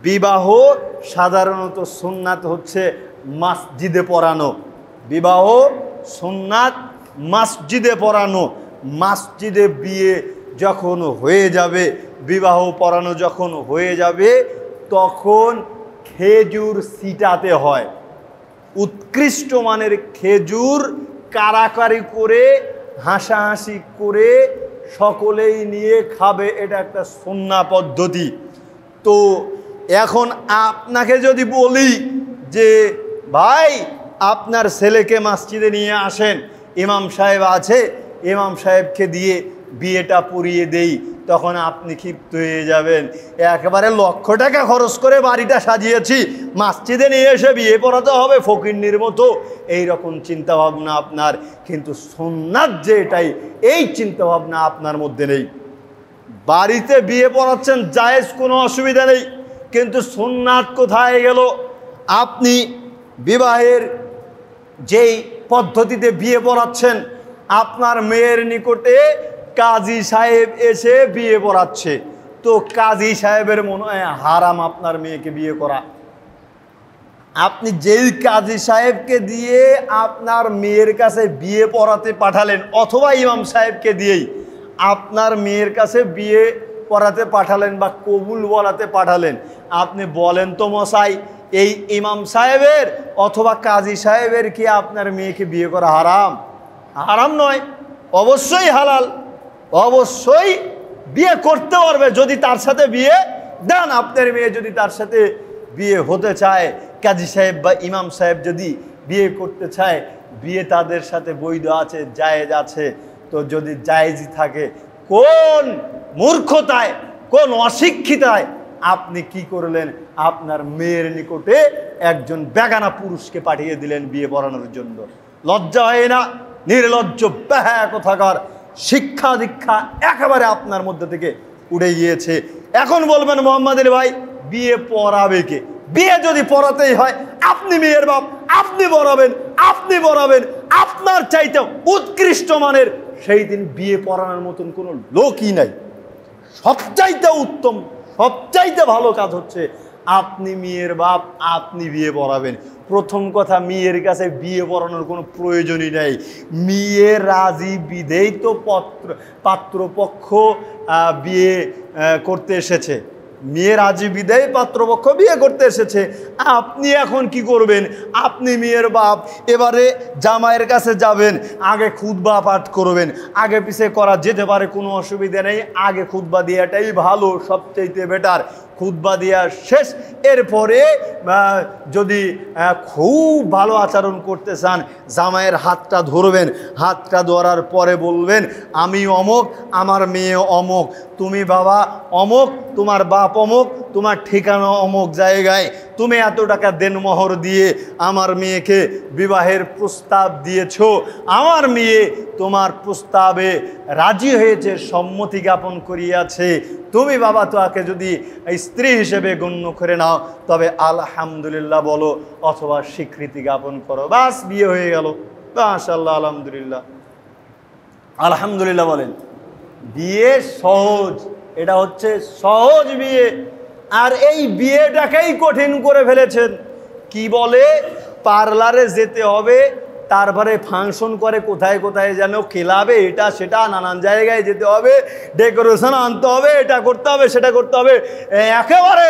বিবাহ সাধারণত সুন্নাত হচ্ছে মসজিদে পড়ানো। বিবাহ সুন্নাত মসজিদে পড়ানো। মসজিদে বিয়ে যখন হয়ে যাবে, বিবাহ পড়ানো যখন হয়ে যাবে, তখন খেজুর ছিটাতে হয়। উৎকৃষ্ট মানের খেজুর কারাকারি করে, হাসাহাসি করে সকলেই নিয়ে খাবে। এটা একটা সুন্নাহ পদ্ধতি। তো এখন আপনাকে যদি বলি যে ভাই আপনার ছেলেকে মসজিদে নিয়ে আসেন, ইমাম সাহেব আছে, ইমাম সাহেবকে দিয়ে বিয়েটা পড়িয়ে দেই, তখন আপনি ক্ষিপ্ত হয়ে যাবেন। একেবারে লক্ষ টাকা খরচ করে বাড়িটা সাজিয়েছি, মসজিদে নিয়ে এসে বিয়ে পড়াতে হবে ফকিন্নির মতো, এইরকম চিন্তাভাবনা আপনার। কিন্তু সুন্নাত যে এটাই, এই চিন্তাভাবনা আপনার মধ্যে নেই। বাড়িতে বিয়ে পড়াচ্ছেন জায়েজ, কোনো অসুবিধা নেই, কিন্তু সুন্নাত কোথায় গেল? আপনি বিবাহের যেই পদ্ধতিতে বিয়ে পড়াচ্ছেন, আপনার মেয়ের নিকটে কাজী সাহেব এসে বিয়ে পড়াচ্ছে, তো কাজী সাহেবের মনে হয় হারাম আপনার মেয়েকে বিয়ে করা। আপনি যেই কাজী সাহেবকে দিয়ে আপনার মেয়ের কাছে বিয়ে পড়াতে পাঠালেন, অথবা ইমাম সাহেবকে দিয়েই আপনার মেয়ের কাছে বিয়ে পড়াতে পাঠালেন বা কবুল বলাতে পাঠালেন, আপনি বলেন তো মশাই, এই ইমাম সাহেবের অথবা কাজী সাহেবের কি আপনার মেয়েকে বিয়ে করা হারাম? হারাম নয়, অবশ্যই হালাল। অবশ্যই বিয়ে করতে পারবে যদি তার সাথে বিয়ে দেন। আপনার মেয়ে যদি তার সাথে বিয়ে হতে চায়, কাজী সাহেব বা ইমাম সাহেব যদি বিয়ে করতে চায়, বিয়ে তাদের সাথে বৈধ আছে, জায়েজ আছে। তো যদি জায়েজই থাকে, কোন মূর্খতায়, কোন অশিক্ষিতায় আপনি কি করলেন? আপনার মেয়ের নিকটে একজন বেগানা পুরুষকে পাঠিয়ে দিলেন বিয়ে পড়ানোর জন্য। লজ্জা হয় না? নির্লজ্জ বেহা কোথাকার! শিক্ষা দীক্ষা একেবারে আপনার মধ্যে থেকে উড়ে গিয়েছে। এখন বলবেন মোহাম্মদ আলী ভাই বিয়ে পড়াবে কে? বিয়ে যদি পড়াতেই হয়, আপনি মেয়ের বাপ, আপনি পড়াবেন, আপনি পড়াবেন। আপনার চাইতে উৎকৃষ্ট মানের সেই দিন বিয়ে পড়ানোর মতন কোনো লোকই নাই। সবচাইতে উত্তম, সবচাইতে ভালো কাজ হচ্ছে আপনি মেয়ের বাপ, আপনি বিয়ে পড়াবেন। প্রথম কথা, মেয়ের কাছে বিয়ে পড়ানোর কোনো প্রয়োজনই নেই। মেয়ে রাজি বিধেই তো পাত্রপক্ষ বিয়ে করতে এসেছে। মেয়ে রাজি বিধেই পাত্রপক্ষ বিয়ে করতে এসেছে। আপনি এখন কি করবেন? আপনি মেয়ের বাপ, এবারে জামাইয়ের কাছে যাবেন, আগে খুতবা পাঠ করবেন। আগে পিছে করা যেতে পারে, কোনো অসুবিধা নেই। আগে খুতবা দেওয়াটাই ভালো, সবচাইতে বেটার। খুতবা দেওয়া শেষ, এরপরে যদি খুব ভালো আচরণ করতে চান, জামাইয়ের হাতটা ধরবেন। হাতটা ধরার পরে বলবেন, আমি অমুক, আমার মেয়ে অমুক, তুমি বাবা অমুক, তোমার বাপ অমুক, তোমার ঠিকানা অমুক জায়গায়, তুমি এত টাকা দেনমোহর দিয়ে আমার মেয়েকে বিবাহের প্রস্তাব দিয়েছ। আমার মেয়ে তোমার প্রস্তাবে রাজি হয়েছে, সম্মতি জ্ঞাপন করিয়াছে। তুমি বাবা তাকে যদি স্ত্রী হিসেবে গণ্য করে নাও, তবে আলহামদুলিল্লাহ বলো, অথবা স্বীকৃতি জ্ঞাপন করো। বাস, বিয়ে হয়ে গেল। মাশাআল্লাহ, আলহামদুলিল্লাহ, আলহামদুলিল্লাহ বলেন। বিয়ে সহজ, এটা হচ্ছে সহজ বিয়ে। আর এই বিয়েটাকেই কঠিন করে ফেলেছেন। কি বলে? পার্লারে যেতে হবে, তারপরে ফাংশন করে কোথায় কোথায় যেন খেলাবে, এটা সেটা নানান জায়গায় যেতে হবে, ডেকোরেশন আনতে হবে, এটা করতে হবে, সেটা করতে হবে। একেবারে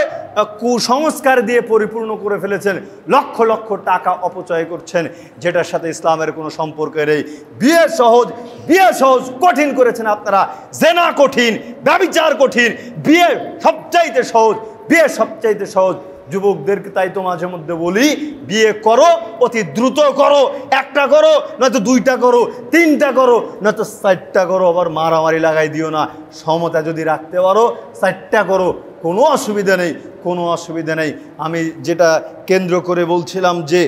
কুসংস্কার দিয়ে পরিপূর্ণ করে ফেলেছেন। লক্ষ লক্ষ টাকা অপচয় করছেন, যেটার সাথে ইসলামের কোনো সম্পর্ক নেই। বিয়ে সহজ, বিয়ে সহজ কঠিন করেছেন আপনারা। জেনা কঠিন, ব্যভিচার কঠিন, বিয়ে সবচাইতে সহজ, বিয়ে সবচাইতে সহজ। যুবকদেরকে তাই তো মাঝে মধ্যে বলি, বিয়ে করো, অতি দ্রুত করো। একটা করো, নয়তো দুইটা করো, তিনটা করো, নয়তো চারটা করো। আবার মারামারি লাগাই দিও না। সমতা যদি রাখতে পারো, চারটা করো, কোনো অসুবিধা নেই, কোনো অসুবিধা নেই। আমি যেটা কেন্দ্র করে বলছিলাম যে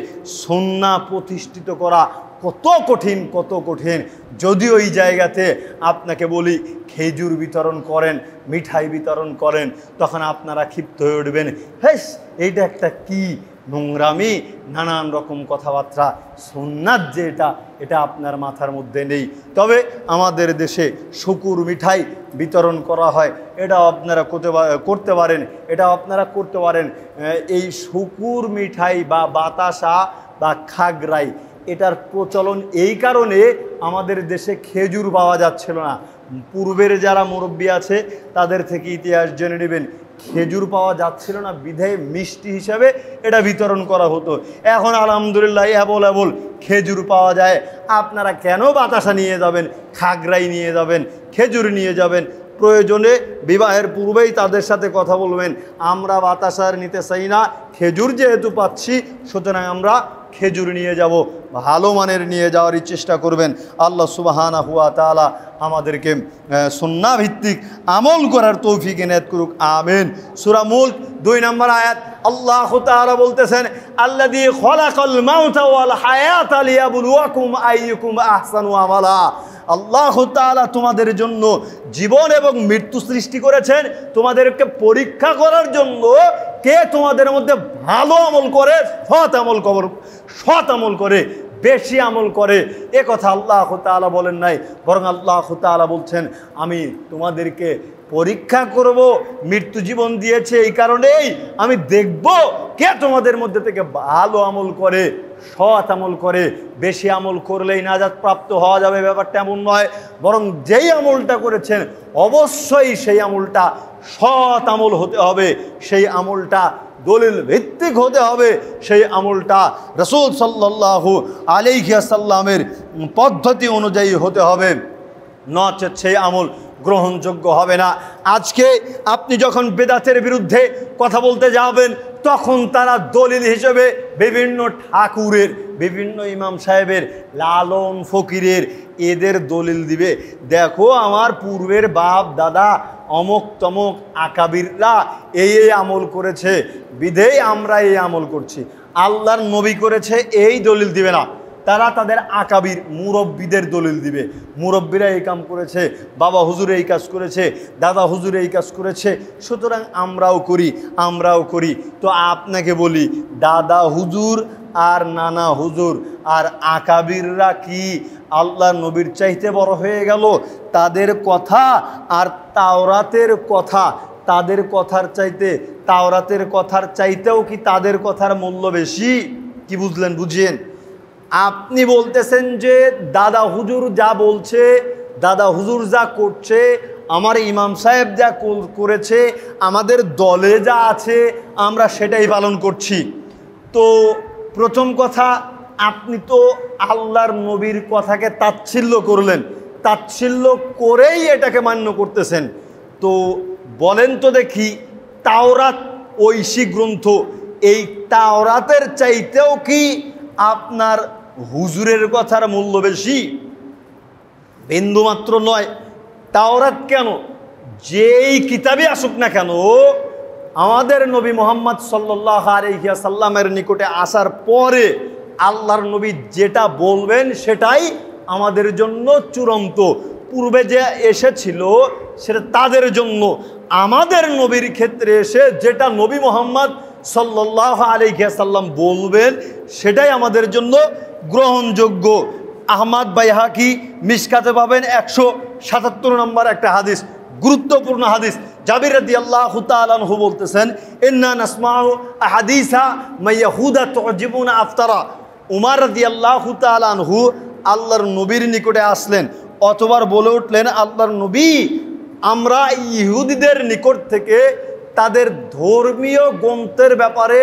সুন্নাহ প্রতিষ্ঠিত করা কত কঠিন, কত কঠিন। যদিও এই জায়গাতে আপনাকে বলি খেজুর বিতরণ করেন, মিঠাই বিতরণ করেন, তখন আপনারা ক্ষিপ্ত হয়ে উঠবেন, হ্যাঁ এইটা একটা কি নোংরামি, নানান রকম কথাবার্তা। সুন্নাত যে এটা আপনার মাথার মধ্যে নেই। তবে আমাদের দেশে শুকুর মিঠাই বিতরণ করা হয়, এটাও আপনারা করতে পারেন, এটাও আপনারা করতে পারেন। এই শুকুর মিঠাই বা বাতাসা বা খাগড়াই, এটার প্রচলন এই কারণে আমাদের দেশে খেজুর পাওয়া যাচ্ছিল না। পূর্বের যারা মুরব্বী আছে তাদের থেকে ইতিহাস জেনে নেবেন, খেজুর পাওয়া যাচ্ছিল না বিধায় মিষ্টি হিসাবে এটা বিতরণ করা হতো। এখন আলহামদুলিল্লাহ অ্যাভেলেবল খেজুর পাওয়া যায়। আপনারা কেন বাতাসা নিয়ে যাবেন, খাগড়াই নিয়ে যাবেন, খেজুর নিয়ে যাবেন? প্রয়োজনে বিবাহের পূর্বেই তাদের সাথে কথা বলবেন, আমরা বাতাসার নিতে চাই না, খেজুর যেহেতু পাচ্ছি সুতরাং আমরা খেজুর নিয়ে যাব। ভালো মানের নিয়ে যাওয়ারই চেষ্টা করবেন। আল্লাহ সুবহানাহু ওয়া তাআলা আমাদেরকে সুন্নাহ ভিত্তিক আমল করার তৌফিক এনায়েত করুক, আমিন। সূরা মুলক 2 নম্বর আয়াত আল্লাহ তাআলা বলতেছেন, আল্লাযী খালাকাল মাউতা ওয়াল হায়াতা লিয়াবলুয়াকুম আইয়ুকুম আহসানু আমালা। আল্লাহ তাআলা তোমাদের জন্য জীবন এবং মৃত্যু সৃষ্টি করেছেন তোমাদেরকে পরীক্ষা করার জন্য, কে তোমাদের মধ্যে ভালো আমল করে, সৎ আমল করে, বেশি আমল করে। এ কথা আল্লাহ তাআলা বলেন নাই, বরং আল্লাহ তাআলা বলছেন আমি তোমাদেরকে পরীক্ষা করব, মৃত্যু জীবন দিয়েছে এই কারণেই আমি দেখব কে তোমাদের মধ্যে থেকে ভালো আমল করে, সৎ আমল করে। বেশি আমল করলেই নাজাত প্রাপ্ত হওয়া যাবে, ব্যাপারটা এমন নয়। বরং যেই আমলটা করেছেন অবশ্যই সেই আমলটা সৎ আমল হতে হবে, সেই আমলটা দলিল ভিত্তিক হতে হবে, সেই আমলটা রাসূল সাল্লাল্লাহু আলাইহি ওয়াসাল্লামের পদ্ধতি অনুযায়ী হতে হবে, নচেত সেই আমল গ্রহণযোগ্য হবে না। আজকে আপনি যখন বেদাতের বিরুদ্ধে কথা বলতে যাবেন তখন তারা দলিল হিসেবে বিভিন্ন ঠাকুরের, বিভিন্ন ইমাম সাহেবের, লালন ফকিরের এদের দলিল দিবে। দেখো আমার পূর্বের বাপ দাদা অমক তমক আকাবিররা এই আমল করেছে বিধেই আমরা এই আমল করছি। আল্লাহর নবী করেছে এই দলিল দিবে না, তারা তাদের আকাবির মুরব্বীদের দলিল দিবে। মুরব্বীরা এই কাম করেছে, বাবা হুজুর এই কাজ করেছে, দাদা হুজুর এই কাজ করেছে, সুতরাং আমরাও করি। তো আপনাকে বলি, দাদা হুজুর আর নানা হুজুর আর আকাবিররা কি আল্লাহ নবীর চাইতে বড় হয়ে গেল? তাদের কথা আর তাওরাতের কথা, তাদের কথার চাইতে তাওরাতের কথার চাইতেও কি তাদের কথার মূল্য বেশি? কি বুঝলেন? বুঝিয়েন। আপনি বলতেছেন যে দাদা হুজুর যা বলছে, দাদা হুজুর যা করছে, আমার ইমাম সাহেব যা করেছে, আমাদের দলে যা আছে আমরা সেটাই পালন করছি। তো প্রথম কথা, আপনি তো আল্লাহর নবীর কথাকে তাচ্ছিল্য করলেন, তাচ্ছিল্য করেই এটাকে মান্য করতেছেন। তো বলেন তো দেখি, তাওরাত ঐশী গ্রন্থ, এই তাওরাতের চাইতেও কি আপনার হুজুরের কথার মূল্য বেশি? বিন্দুমাত্র নয়। তাওরাত কেন, যেই কিতাবে আসুক না কেন, আমাদের নবী মুহাম্মদ সাল্লাল্লাহু আলাইহি ওয়াসাল্লামের নিকটে আসার পরে আল্লাহর নবী যেটা বলবেন সেটাই আমাদের জন্য চূড়ান্ত। পূর্বে যে এসেছিল সেটা তাদের জন্য, আমাদের নবীর ক্ষেত্রে এসে যেটা নবী মুহাম্মদ সাল্লাল্লাহু আলাইহি ওয়াসাল্লাম বলবেন সেটাই আমাদের জন্য গ্রহণযোগ্য। আহমদ বাইহাকি মিশকাতে পাবেন 177 নম্বর একটা হাদিস, গুরুত্বপূর্ণ হাদিস। জাবির রাদিয়াল্লাহু তাআলা আনহু বলতেছেন, ইন্না নাসমাউ আহাদিসা মাইয়াহুদা তুজিবুনা আফতারা। উমর রাদিয়াল্লাহু তাআলা আনহু আল্লাহর নবীর নিকটে আসলেন, অতবার বলে উঠলেন, আল্লাহর নবী, আমরা ইহুদিদের নিকট থেকে তাদের ধর্মীয় গ্রন্থের ব্যাপারে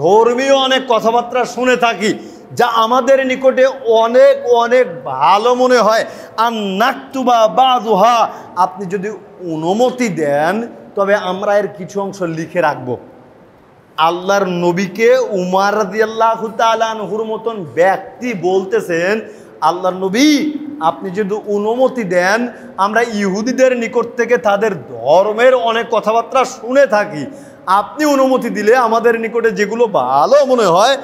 ধর্মীয় অনেক কথাবার্তা শুনে থাকি, যা আমাদের নিকটে অনেক অনেক ভালো মনে হয়। আর নাকতুবা বাদুহা, আপনি যদি অনুমতি দেন তবে আমরা এর কিছু অংশ লিখে রাখব। আল্লাহর নবীকে উমর রাদিয়াল্লাহু তাআলা আনহুর মতন ব্যক্তি বলতেছেন, আল্লাহর নবী আপনি যদি অনুমতি দেন, আমরা ইহুদিদের নিকট থেকে তাদের ধর্মের অনেক কথাবার্তা শুনে থাকি, আপনি অনুমতি দিলে আমাদের নিকটে যেগুলো ভালো মনে হয়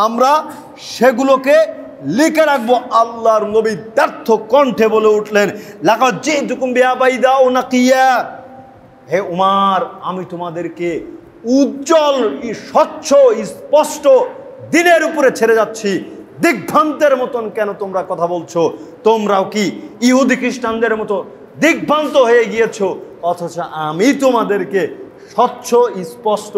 আমরা সেগুলোকে লিখে রাখবো। আল্লাহর নবী ব্যর্থ কণ্ঠে বলে উঠলেন, লাকাদ জিতুকুম বিআবাইদা ওয়া নাকিয়া। হে উমর, আমি তোমাদেরকে উজ্জ্বল স্বচ্ছ স্পষ্ট দিনের উপরে ছেড়ে যাচ্ছি। দিগ্ভ্রান্তের মতন কেন তোমরা কথা বলছো? তোমরাও কি ইহুদি খ্রিস্টানদের মতো দিগ্ভ্রান্ত হয়ে গিয়েছো? অথচ আমি তোমাদেরকে স্বচ্ছ স্পষ্ট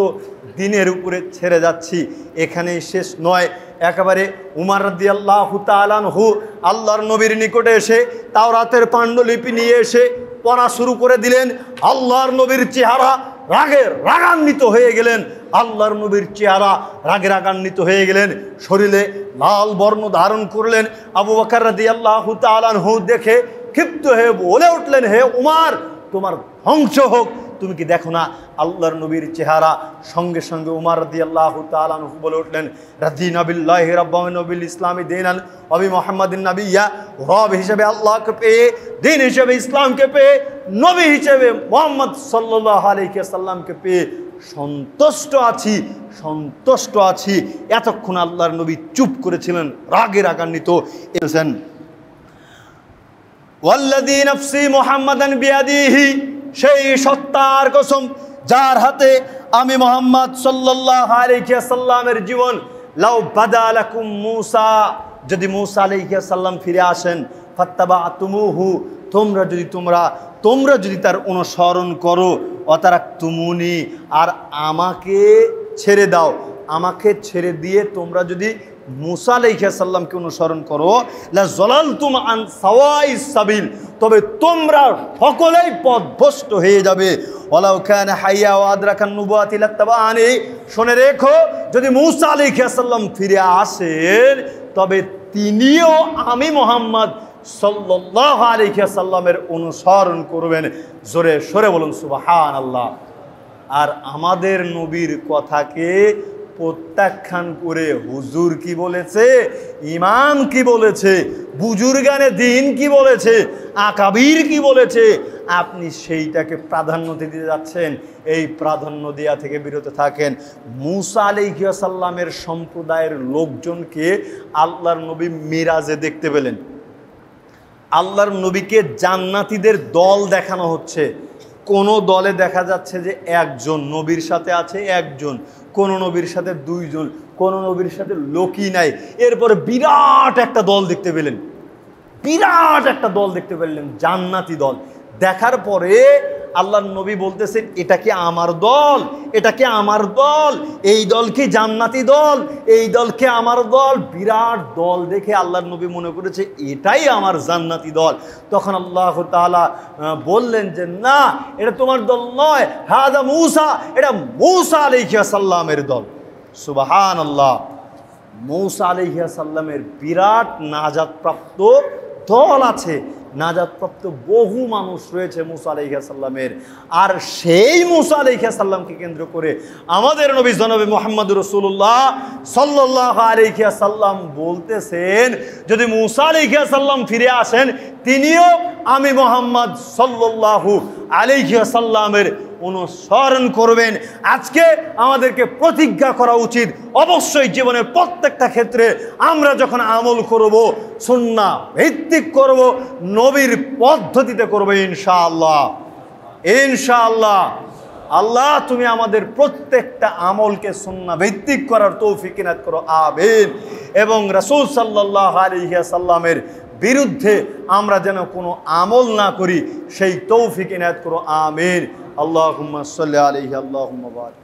দিনের উপরে ছেড়ে যাচ্ছি। এখানেই শেষ নয়, একেবারে উমর রাদিয়াল্লাহু তাআলা আনহু আল্লাহর নবীর নিকটে এসে তাওরাতের পাণ্ডুলিপি নিয়ে এসে পড়া শুরু করে দিলেন। আল্লাহর নবীর চেহারা রাগে রাগান্বিত হয়ে গেলেন। আল্লাহর নবীর চেহারা রাগে রাগান্বিত হয়ে গেলেন, শরীরে লাল বর্ণ ধারণ করলেন। আবু বকর রাদিয়াল্লাহু তাআলা আনহু দেখে ক্ষিপ্ত হয়ে বলে উঠলেন, হে উমর, তোমার ধ্বংস হোক। তুমি কি দেখো না আল্লাহর নবীর চেহারা? সঙ্গে সঙ্গে উমর রাদিয়াল্লাহু তাআলা আনহু বলে উঠলেন, রাদিনা বিল্লাহি রাব্বান ওয়া বিল ইসলামি দীনান ওয়া বি মুহাম্মাদিন নাবিয়্যা। রব হিসেবে আল্লাহকে পেয়ে, দিন হিসেবে ইসলামকে পেয়ে, নবী হিসেবে মুহাম্মদ সাল্লাল্লাহু আলাইহি ওয়াসাল্লামকে পেয়ে সন্তুষ্ট আছি, সন্তুষ্ট আছি। এতক্ষণ আল্লাহর নবী চুপ করেছিলেন, রাগে রাগান্বিত। এসেন ওয়াল্লাযী নাফসি মুহাম্মাদান বিয়াদিহি, সেই সত্তার কসম যার হাতে আমি মুহাম্মদ সাল্লাল্লাহু আলাইহি ওয়াসাল্লামের জীবন। লাউ বাদালাকুম মূসা, যদি মূসা আলাইহিস সালাম ফিরে আসেন, ফাত্তাবাতুমুহু, তোমরা যদি তার অনুসরণ করো, অতারাকতুমুনি, আর আমাকে ছেড়ে দাও, আমাকে ছেড়ে দিয়ে তোমরা যদি মূসা আলাইহিস সালামকে অনুসরণ করো, লা যালালতুম আন সাওয়াইস সাবিল, তবে তোমরা সকলেই পথভ্রষ্ট হয়ে যাবে। ওয়ালাউ কানা হাইয়া ওয়া আদরাকান নুবুওয়াতি লাত্তাবাআনি, শুনে রেখো, যদি মূসা আলাইহিস সালাম ফিরে আসেন তবে তিনিও আমি মুহাম্মদ সাল্লাল্লাহু আলাইহি ওয়াসাল্লামের অনুসরণ করবেন। জোরে সরে বলুন সুবহানাল্লাহ। আর আমাদের নবীর কথাকে প্রত্যাখ্যান করে হুজুর কি বলেছে, ইমাম কি বলেছে, বুজুর্গানে দিন কি বলেছে, আকাবির কি বলেছে, আপনি সেইটাকে প্রাধান্য দিতে যাচ্ছেন। এই প্রাধান্য দেয়া থেকে বিরত থাকেন। মূসা আলাইহিস সালামের সম্প্রদায়ের লোকজনকে আল্লাহর নবী মিরাজে দেখতে পেলেন। আল্লাহর নবীকে জান্নাতীদের দল দেখানো হচ্ছে। কোন দলে দেখা যাচ্ছে যে একজন নবীর সাথে আছে, একজন, কোন নবীর সাথে দুইজন, কোন নবীর সাথে লোকই নাই। এরপরে বিরাট একটা দল দেখতে পেলেন, বিরাট একটা দল দেখতে পেলেন, জান্নাতি দল। দেখার পরে আল্লাহর নবী বলতেছেন, এটা কি আমার দল, এটা কি আমার দল, এই দল কি জান্নাতি দল, এই দল কি আমার দল। বিরাট দল দেখে আল্লাহর নবী মনে করেছে এটাই আমার জান্নাতি দল। তখন আল্লাহ তাআলা বললেন যে না, এটা তোমার দল নয়, হাযা মূসা, এটা মূসা আলাইহিস সালামের দল। সুবহানাল্লাহ। মূসা আলাইহিস সালামের বিরাট নাজাতপ্রাপ্ত দল আছে, নাজাতপ্রাপ্ত বহু মানুষ রয়েছে মূসা আলাইহিস সালামের। আর সেই মূসা আলাইহিস সালামকে কেন্দ্র করে আমাদের নবী জনাবে মুহাম্মদুর রাসূলুল্লাহ সাল্লাল্লাহু আলাইহি সাল্লাম বলতেছেন, যদি মূসা আলাইহিস সালাম ফিরে আসেন, তিনিও আমি মুহাম্মদ সাল্লাল্লাহু আলাইহি সাল্লামের অনুসরণ করবেন। আজকে আমাদেরকে প্রতিজ্ঞা করা উচিত, অবশ্যই জীবনের প্রত্যেকটা ক্ষেত্রে আমরা যখন আমল করব, সুন্নাহ ভিত্তিক করব, নবীর পদ্ধতিতে করব ইনশাআল্লাহ, ইনশাআল্লাহ। আল্লাহ তুমি আমাদের প্রত্যেকটা আমলকে সুন্নাহ ভিত্তিক করার তৌফিক ইনায়াত করো, আমিন। এবং রাসূল সাল্লাল্লাহু আলাইহি সাল্লামের বিরুদ্ধে আমরা যেন কোনো আমল না করি, সেই তৌফিক ইনায়াত করো, আমিন। আল্লাহুম্মা সাল্লি আলাইহি, আল্লাহুম্মা বারিক।